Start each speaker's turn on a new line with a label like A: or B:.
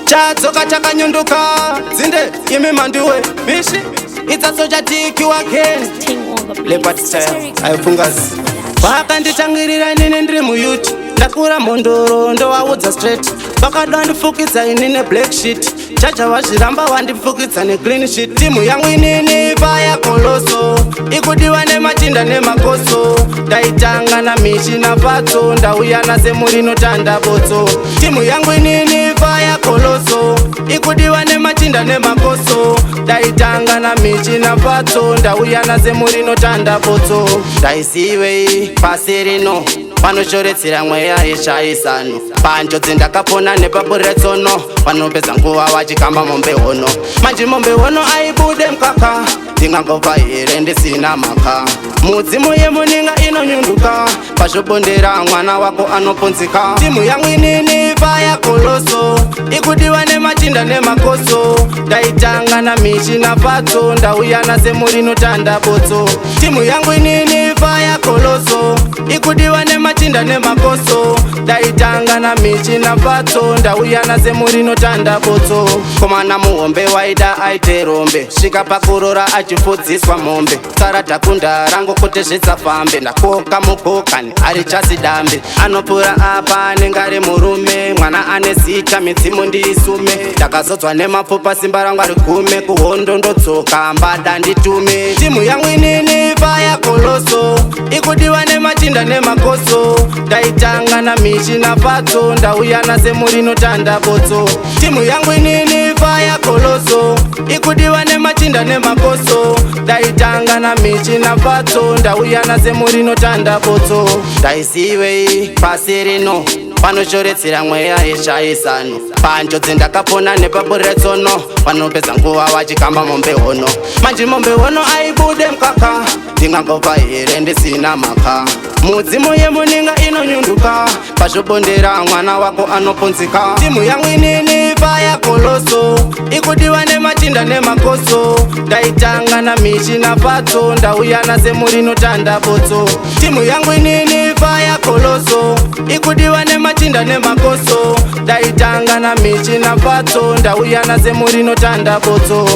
A: Chatsoka chakanyunduka Zinde imi manduwe Bishi It's a Souljah tiki waken Leopard style Ayopungazi Paka nditangirira inini ndiri muyuti Ndakura mondoro ndo waudza straight Pakadwa ndifukidza inini black shit Chacha wazviramba wandifukidza ne clean shit Timu yangu inini paya koloso Ikudiwa nemachinda nemakoso Ndaitanga na mishi na patso Ndauya nase murino tanda botso Timu yangu inini paya koloso Ikudiwa nemachinda nemakoso Ndaitanga na mishi na patso Ndauya nase murino tanda botso Ndaisiwe pasi rino Panoshoretsera mweya yeshaisano Panjodzi ndakapona nepaburetsono Panopedza nguva wachikamba mombe hono Manje mombe hono aibude mkaka Ndingangova here ndisina maka Mudzimu yemuninga inonyunduka Pazvobondera mwana wako anoponzika Timu yangu inini paya koloso Ikudiwa nemachinda nemakoso Ndaitanga na mishi na patso Ndauya nase murino tanda botso Timu yangu inini paya koloso Ikudiwa nemachinda nemakoso Ndaitanga na mishi na patso Ndauya nase murino tanda botso Komana muhombe waida aite rombe Svika pakurora achifudziswa mombe Tsara takunda rango kuti zvitsafambe Ndakoka mukokani ari chasi dambe Anopura apa anenge ari murume Mwana ane zita midzimu ndiisume Ndakazodzwa nemapfupa simba rangu ari gume Kuhondo ndotsoka mbada nditume Timu yangu inini paya koloso Ikudiwa nemachinda nemakoso Ndaitanga na mishi na patso Ndauya nase murino tanda botso Timu yangu inini paya koloso Ikudiwa nemachinda nemakoso Ndaitanga na mishi na patso Ndauya nase murino tanda botso Ndaisiwe pasi rino Panoshoretsera mweya yeshaisano Panjodzi ndakapona nepaburetsono Panopedza nguva wachikamba mombe hono Manje mombe hono aibude mkaka Ndingangova here ndisina maka Mudzimu yemuninga inonyunduka Pazvobondera mwana wako anoponzika Timu yangu inini paya koloso Ikudiwa nemachinda nemakoso Ndaitanga na mishi na patso Ndauya nase murino tanda botso Timu yangu inini paya koloso Ikudiwa nemachinda nemakoso Ndaitanga na mishi na patso Ndauya nase murino tanda botso